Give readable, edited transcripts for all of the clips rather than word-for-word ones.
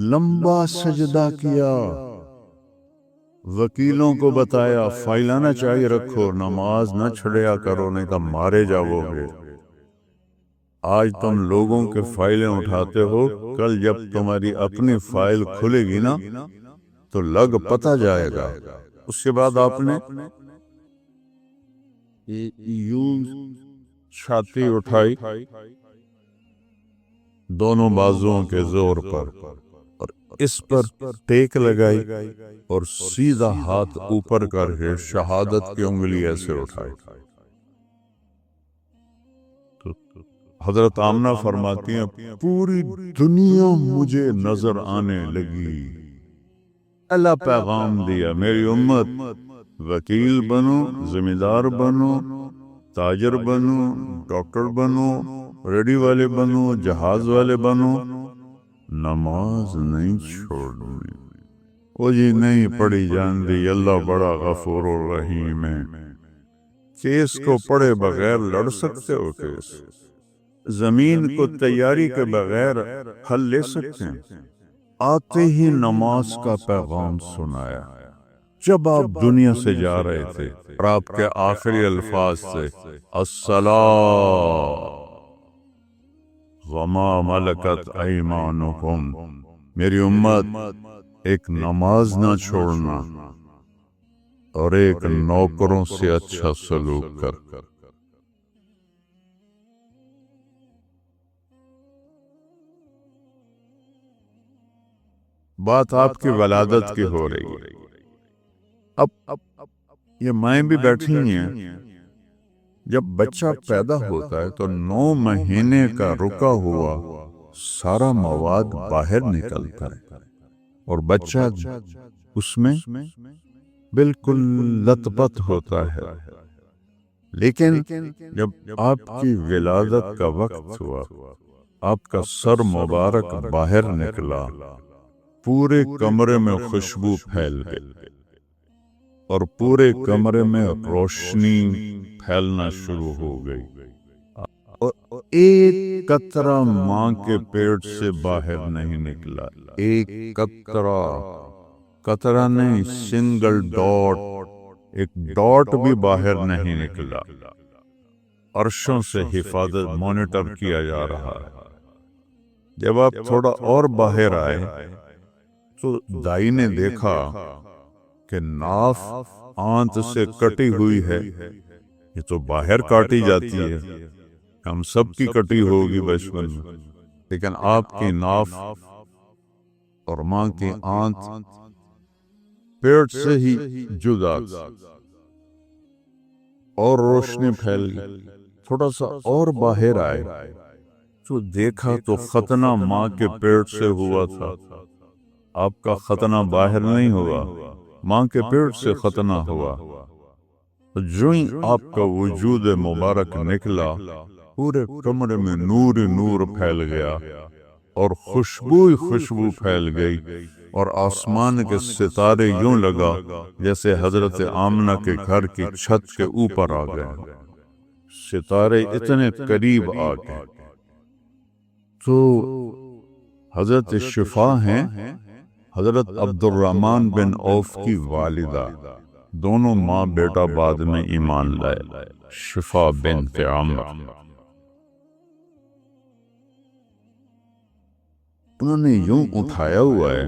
لمبا سجدہ کیا، وکیلوں کو بتایا فائلہ نہ چاہیے رکھو، نماز نہ چھڑیا کرو نہیں تو مارے جاؤ گے۔ آج تم لوگوں کے فائلیں اٹھاتے ہو، کل جب تمہاری اپنی فائل کھلے گی نا تو لگ پتہ جائے گا۔ اس کے بعد آپ نے یوں چھاتی اٹھائی دونوں بازوؤں کے زور پر، اور اس پر ٹیک لگائی اور سیدھا ہاتھ اوپر کر کے شہادت کی انگلی ایسے اٹھائی۔ تو حضرت آمنہ فرماتی ہیں پوری دنیا مجھے نظر آنے لگی۔ اللہ پیغام دیا میری امت وکیل بنو، ذمہ دار بنو، تاجر بنو، ڈاکٹر بنو، ریڈی والے بنو، جہاز والے بنو، نماز نہیں چھوڑنی۔ وہ جی نہیں پڑھی جاندی، اللہ بڑا غفور الرحیم ہے۔ کیس کو پڑھے بغیر لڑ سکتے ہو کیس؟ زمین کو تیاری کے بغیر حل لے سکتے ہیں؟ آتے ہی نماز کا پیغام سنایا۔ جب آپ دنیا سے جا رہے تھے اور آپ کے آخری الفاظ تھے الصلاۃ وما ملکت ایمانکم، میری امت ایک نماز نہ چھوڑنا اور ایک نوکروں سے اچھا سلوک کر۔ بات آپ کی ولادت کی ہو رہی ہے۔ اب یہ مائیں بھی بیٹھی ہیں، جب بچہ پیدا ہوتا ہے تو 9 مہینے کا رکا ہوا سارا مواد باہر نکلتا ہے اور بچہ اس میں بالکل لت پت ہوتا ہے، لیکن جب آپ کی ولادت کا وقت ہوا، آپ کا سر مبارک باہر نکلا، پورے کمرے میں خوشبو پھیل گئی اور پورے کمرے میں روشنی پھیلنا شروع ہو گئی، اور ایک قطرہ ماں کے پیٹ سے باہر نہیں نکلا، ایک قطرہ نہیں، سنگل ڈاٹ، ایک ڈاٹ بھی باہر نہیں نکلا۔ عرشوں سے حفاظت مانیٹر کیا جا رہا ہے۔ جب آپ تھوڑا اور باہر آئے تو دائی نے دیکھا کہ ناف آنت سے کٹی ہوئی ہے، یہ تو باہر کاٹی جاتی ہے، ہم سب کی کٹی ہوگی بچپن میں، لیکن آپ کی ناف اور ماں کی آنت پیٹ سے ہی جدا تھی، اور روشنی پھیل گئی۔ تھوڑا سا اور باہر آئے تو دیکھا تو ختنہ ماں کے پیٹ سے ہوا تھا۔ آپ کا ختنہ باہر نہیں ہوا، ماں کے پیٹ سے ختنہ ہوا۔ جو ہی آپ کا وجود مبارک نکلا، پورے کمرے میں نور نور پھیل گیا اور خوشبو ہی خوشبو پھیل گئی، اور آسمان کے ستارے یوں لگا جیسے حضرت آمنہ کے گھر کی چھت کے اوپر آ گئے، ستارے اتنے قریب آ گئے۔ تو حضرت شفا ہیں حضرت عبد الرحمن بن عوف کی والدہ، دونوں ماں بیٹا بعد میں ایمان لائے، شفا بنت عمرو۔ انہوں نے یوں اٹھایا ہوا ہے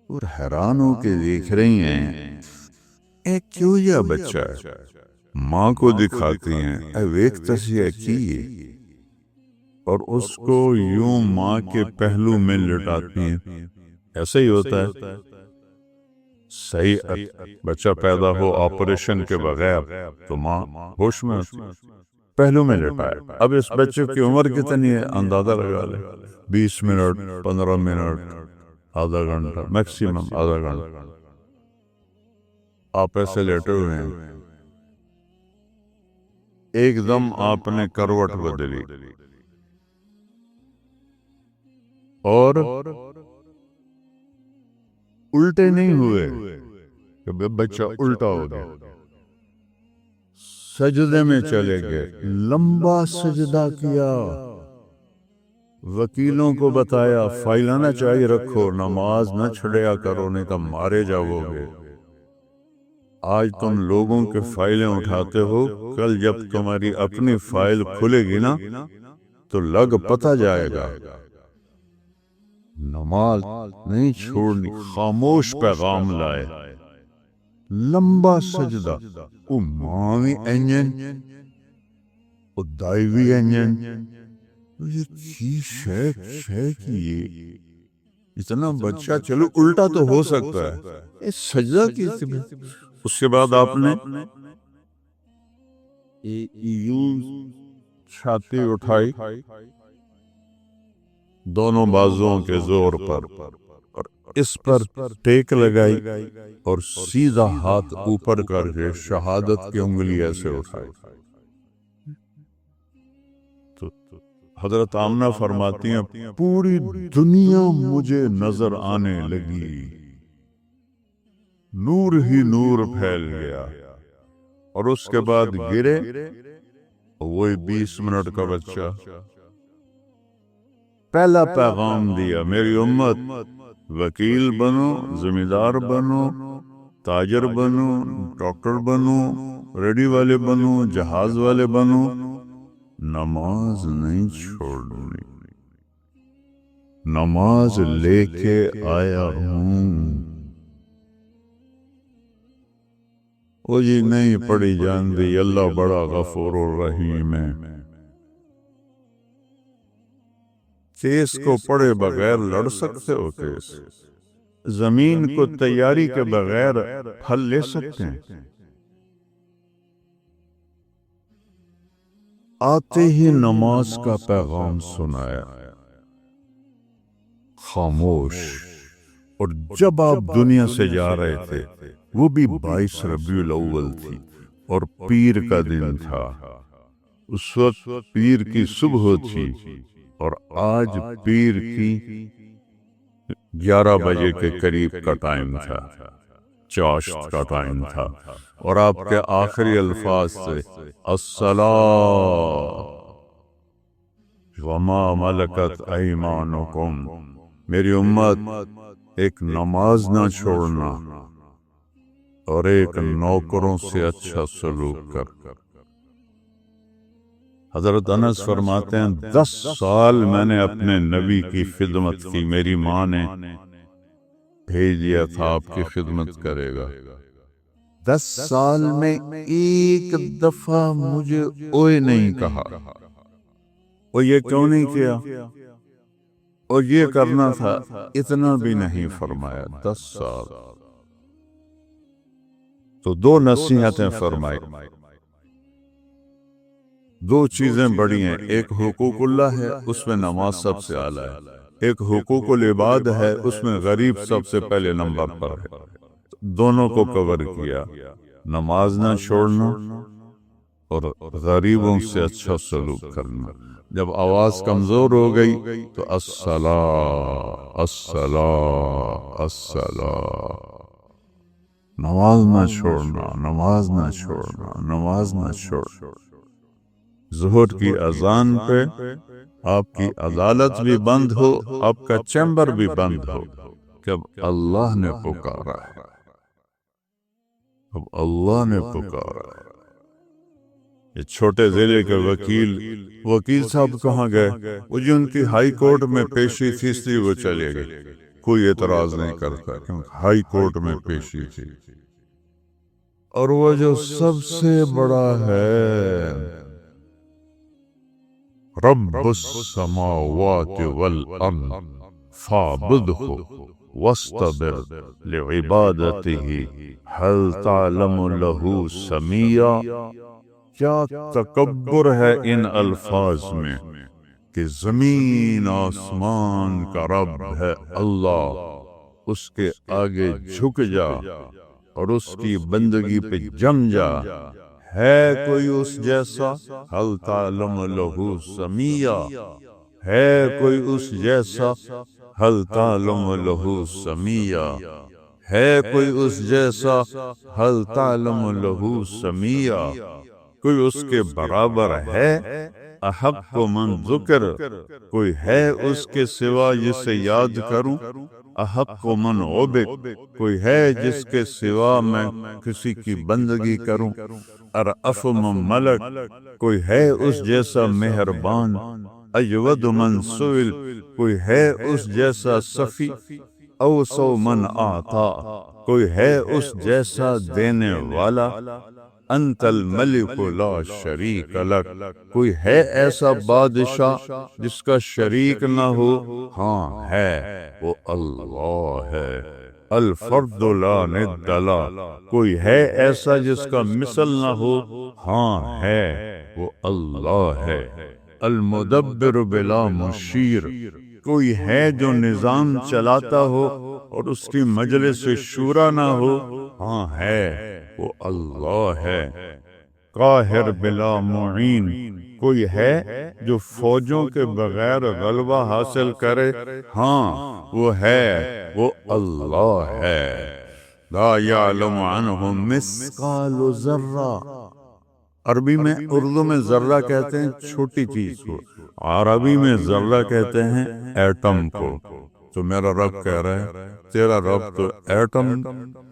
اور حیران ہو کے دیکھ رہی ہیں اے کیوں یہ بچہ ہے۔ ماں کو دکھاتی ہیں، اے ویک تسیہ کیے، اور اس کو یوں ماں کے پہلو میں لٹاتی ہیں۔ ایسا ہی ہوتا ہے، صحیح بچہ پیدا ہو آپریشن کے بغیر تو ماں ہوش میں ہوتی ہے، پہلو میں لٹایا۔ اب اس بچے کی عمر کتنی ہے اندازہ لگا لے، 20 منٹ، 15 منٹ، آدھا گھنٹہ، میکسیمم آدھا گھنٹہ آپ ایسے لیٹے ہوئے ہیں۔ ایک دم آپ نے کروٹ بدلی اور الٹے نہیں ہوئے کہ بچہ الٹا ہو گیا، سجدے میں چلے گئے، لمبا سجدہ کیا، وکیلوں کو بتایا فائلیں نہ چاہیے رکھو، نماز نہ چھڑیا کرو نہیں تو مارے جاؤ گے۔ آج تم لوگوں کے فائلیں اٹھاتے ہو، کل جب تمہاری اپنی فائل کھلے گی نا تو لگ پتہ جائے گا۔ نماز نہیں چھوڑنی، خاموش پیغام لائے، لمبا سجدہ، او ماوی انجن او دائیوی انجن، یہ کی شیخ یہ اتنا بچہ، چلو الٹا تو ہو سکتا ہے، یہ سجدہ کی تھی۔ اس کے بعد آپ نے یوں چھاتی اٹھائی دونوں بازوؤں کے زور پر، اور اس پر ٹیک لگائی اور سیدھا ہاتھ اوپر کر کے شہادت کی انگلی ایسے اٹھائی۔ تو حضرت آمنہ فرماتی ہیں پوری دنیا مجھے نظر آنے لگی، نور ہی نور پھیل گیا، اور اس کے بعد گرے وہی 20 منٹ کا بچہ پہلا پیغام دیا، میری امت وکیل بنو، زمیندار بنو، تاجر بنو، ڈاکٹر بنو، ریڈی والے بنو، جہاز والے بنو، نماز نہیں چھوڑنی، نماز لے کے آیا ہوں۔ وہ جی نہیں پڑھی جان دی، اللہ بڑا غفور الرحیم ہے۔ کیس کو پڑھے بغیر لڑ سکتے ہو کیس؟ زمین کو تیاری کے بغیر پھل لے سکتے ہیں؟ آتے ہی نماز کا پیغام سنایا، خاموش۔ اور جب آپ دنیا سے جا رہے تھے وہ بھی 22 ربیع الاول تھی اور پیر کا دن تھا، اس وقت پیر کی صبح تھی، اور آج پیر کی 11 بجے کے قریب کا ٹائم تھا، چاشت کا ٹائم تھا، اور آپ کے آخری الفاظ تھے الصلاۃ وما ملکت ایمانکم، میری امت ایک نماز نہ چھوڑنا اور ایک نوکروں سے اچھا سلوک کر۔ حضرت انس فرماتے ہیں 10 سال میں نے اپنے نبی کی خدمت کی، میری ماں نے بھیج دیا تھا آپ کی خدمت کرے گا۔ 10 سال میں ایک دفعہ مجھے اوئے نہیں کہا، اور یہ کیوں نہیں کیا، اور یہ کرنا تھا، اتنا بھی نہیں فرمایا۔ 10 سال تو 2 نصیحتیں فرمائی، 2 چیزیں بڑی ہیں، ایک حقوق اللہ ہے، اس میں نماز سب سے اعلیٰ ہے، ایک حقوق العباد ہے، اس میں غریب سب سے پہلے نمبر پر ہے، دونوں کو کور کیا، نماز نہ چھوڑنا اور غریبوں سے اچھا سلوک کرنا۔ جب آواز کمزور ہو گئی تو الصلاۃ الصلاۃ الصلاۃ، نماز نہ چھوڑنا، نماز نہ چھوڑنا، نماز نہ چھوڑنا۔ ظہر کی اذان پہ آپ کی عدالت بھی بند ہو، آپ کا چیمبر بھی بند ہو، جب اللہ نے پکارا ہے، اب اللہ نے پکارا ہے۔ یہ چھوٹے ضلع کے وکیل صاحب کہاں گئے؟ وہ جو ان کی ہائی کورٹ میں پیشی تھی اس لیے وہ چلے گئے، کوئی اعتراض نہیں کرتا کیونکہ ہائی کورٹ میں پیشی تھی۔ اور وہ جو سب سے بڑا ہے، رب السماوات والارض فاعبدہ واستبر لعبادتہ هل تعلم لہ سمیہ۔ کیا تکبر ہے ان الفاظ میں کہ زمین آسمان کا رب ہے اللہ، اس کے آگے جھک جا اور اس کی بندگی پہ جم جا۔ ہے کوئی اس جیسا؟ هل تعلم لہ سمیہ، ہے کوئی اس جیسا؟ هل تعلم لہ سمیہ، ہے کوئی اس جیسا؟ هل تعلم لہ سمیہ، کوئی اس کے برابر ہے؟ احق من ذکر، کوئی ہے اس کے سوا جسے یاد کروں، احق من عبد، کوئی ہے جس کے سوا میں کسی کی بندگی کروں، ارأف من ملک، کوئی ہے اس جیسا مہربان، اجود من سئل، کوئی ہے اس جیسا سخی، اوسع من اعطا، کوئی ہے اس جیسا دینے والا، انت الملک لا شریک لک، کوئی ہے ایسا بادشاہ جس کا شریک نہ ہو، ہاں ہے، وہ اللہ ہے، الفرد لا ند لا، کوئی ہے ایسا جس کا مثل نہ ہو، ہاں ہے، وہ اللہ ہے، المدبر بلا مشیر، کوئی ہے جو نظام چلاتا ہو اور اس کی مجلس شورا نہ ہو، ہاں ہے، وہ اللہ ہے، قاہر بلا معین، کوئی ہے جو فوجوں کے بغیر غلبہ حاصل کرے، ہاں وہ ہے، وہ اللہ ہے، لا یعلم عنہ مثقال ذرہ، عربی میں، اردو میں ذرہ کہتے ہیں چھوٹی چیز کو، عربی میں ذرہ کہتے ہیں ایٹم کو۔ تو میرا رب کہہ رہا ہے تیرا رب تو ایٹم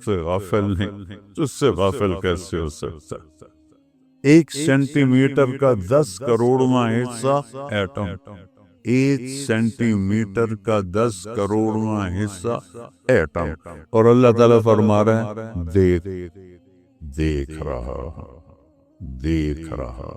سے غافل نہیں، تو اس سے غافل کیسے ہو سکتا؟ 1 سینٹی میٹر کا 10 کروڑواں حصہ ایٹم، 1 سینٹی میٹر کا 10 کروڑواں حصہ ایٹم، اور اللہ تعالیٰ فرما رہا ہے دیکھ رہا، دیکھ رہا۔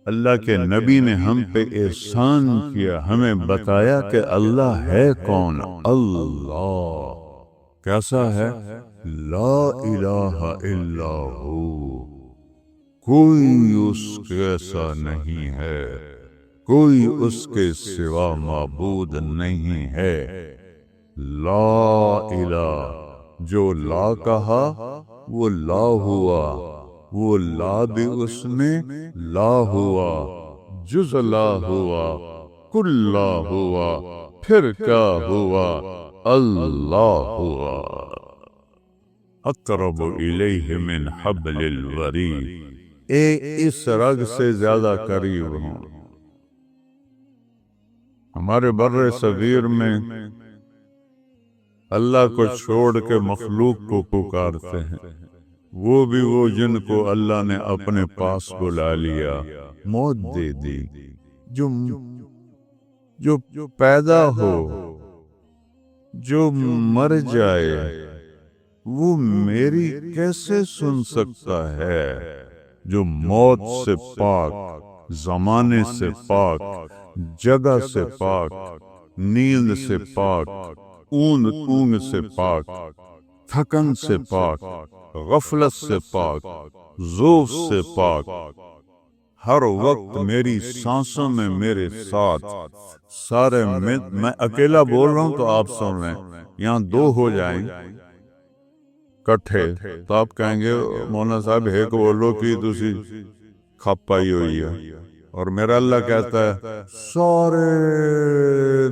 اللہ کے نبی نے ہم پہ احسان کیا، ہمیں بتایا کہ اللہ ہے کون، اللہ کیسا ہے، لا الہ الا ہو، کوئی اس کیسا نہیں ہے، کوئی اس کے سوا معبود نہیں ہے، لا الہ، جو لا کہا وہ لا ہوا، وہ لا بھی اس میں لا ہوا، جز لا ہوا، کل لا ہوا، پھر کیا ہوا، اللہ ہوا، اقرب الیہ من حبل الورید، اس رگ سے زیادہ قریب ہوں۔ ہمارے بر صغیر میں اللہ کو چھوڑ کے مخلوق کو پکارتے ہیں، وہ بھی وہ جن کو اللہ نے اپنے پاس بلا لیا، موت دے دی، جو پیدا ہو، جو مر جائے، وہ میری کیسے سن سکتا ہے، جو موت سے پاک، زمانے سے پاک، جگہ سے پاک، نیند سے پاک، اونگ سے پاک، تھکن سے پاک، غفلت سے پاک، ذوف سے پاک، ہر وقت میری سانسوں میں میرے ساتھ، سارے میں اکیلا بول رہا ہوں تو آپ سن رہے ہیں، یہاں 2 ہو جائیں کٹھے تو آپ کہیں گے مولانا صاحب ایک بولو کہ تسی کھپ پائی ہوئی ہے، اور میرا اللہ کہتا ہے سارے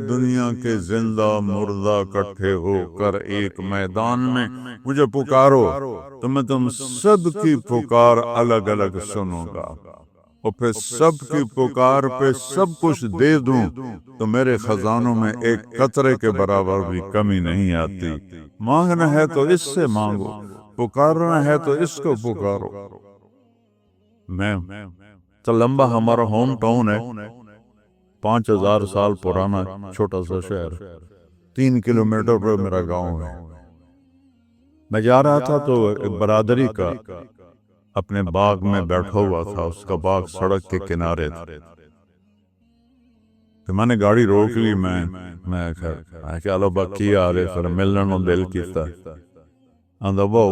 دنیا کے زندہ مردہ کٹھے ہو کر ایک میدان میں مجھے پکارو تو میں تم سب کی پکار الگ الگ سنوں گا، اور پھر سب کی پکار پہ سب کچھ دے دوں تو میرے خزانوں میں ایک قطرے کے برابر بھی کمی نہیں آتی۔ مانگنا ہے تو اس سے مانگو، پکارنا ہے تو اس کو پکارو۔ میں تو لمبا ہمارا ہوم ٹاؤن ہے، 5000 سال پرانا چھوٹا سا شہر، 3 کلومیٹر پر میرا گاؤں ہے۔ میں جا رہا تھا تو ایک برادری کا اپنے باغ میں بیٹھا ہوا تھا، اس کا باغ سڑک کے کنارے تھا، تو میں نے گاڑی روک لی، میں کہ اللہ بکی آ رہے پھر ملنے دل کیتا آندہ بو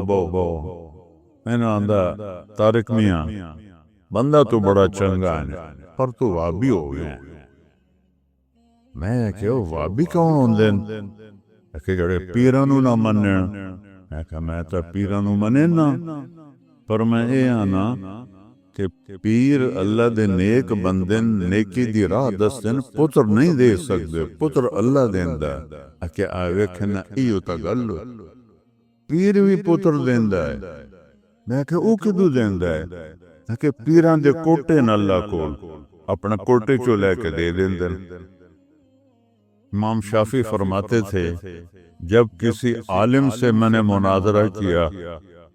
میں نے آندہ طارق میاں بندہ تو بڑا چنگا ہے پر تو وابی ہو گیا۔ میں کہ وابی کون ہوندے کہ جڑے پیرانو نہ مننے، میں کہ میں تو پیرانو منے نا، پر میں اے آنا کہ پیر اللہ دے نیک بندن نیکی دی راہ دستن پتر نہیں دے سکتے، پتر اللہ دیندہ ہے کہ آوے کھنا ایو تا گلو، پیر بھی پتر دیندہ ہے۔ میں کہ او کدو دیندہ ہے؟ کہ پیران دے کوٹے نہ اللہ کول اپنا کوٹے چو لے کے دے دیں دن۔ امام شافعی فرماتے تھے جب کسی عالم سے میں نے مناظرہ کیا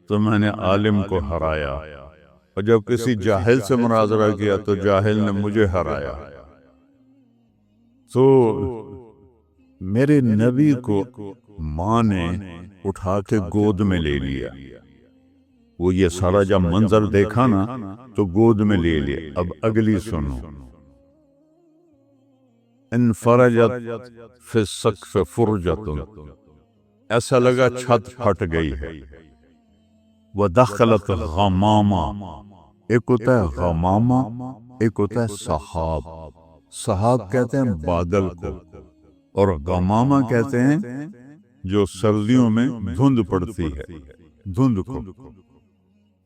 تو میں نے عالم کو ہرایا، اور جب کسی جاہل سے مناظرہ کیا تو جاہل نے مجھے ہرایا۔ تو میرے نبی کو ماں نے اٹھا کے گود میں لے لیا، وہ یہ سارا جب منظر دیکھا نا تو گود میں لے لیا۔ اب اگلی سنو، انفرجت فی السقف فرجت، ایسا لگا چھت پھٹ گئی ہے۔ وَدَخَلَتْ غَمَامَ، ایک ہوتا ہے غمامہ، ایک ہوتا ہے سحاب۔ سحاب کہتے ہیں بادل کو، اور غمامہ کہتے ہیں جو سردیوں میں دھند پڑتی ہے، دھند کو۔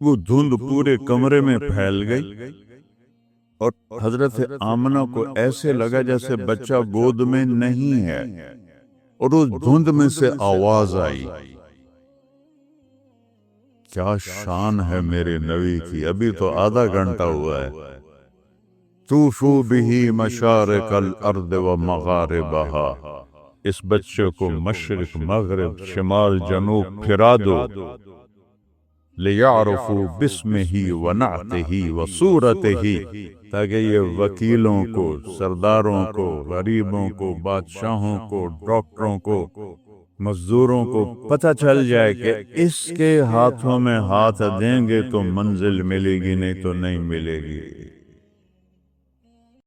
وہ دھند پورے کمرے میں پھیل گئی، اور حضرت آمنہ کو ایسے لگا جیسے بچہ گود میں نہیں ہے، اور اس دھند میں سے آواز آئی۔ کیا شان ہے میرے نبی کی، ابھی تو آدھا گھنٹہ ہوا ہے۔ طوفوا بہ مشارق الارض و مغاربہا، اس بچے کو مشرق مغرب شمال جنوب پھرا دو۔ لیعرفوا باسمہ و نعتہ و صورتہ، تاکہ یہ وکیلوں کو، سرداروں کو، غریبوں کو، بادشاہوں کو، ڈاکٹروں کو، مزدوروں کو پتہ چل جائے کہ اس کے ہاتھوں میں ہاتھ دیں گے تو منزل ملے گی، نہیں تو نہیں ملے گی۔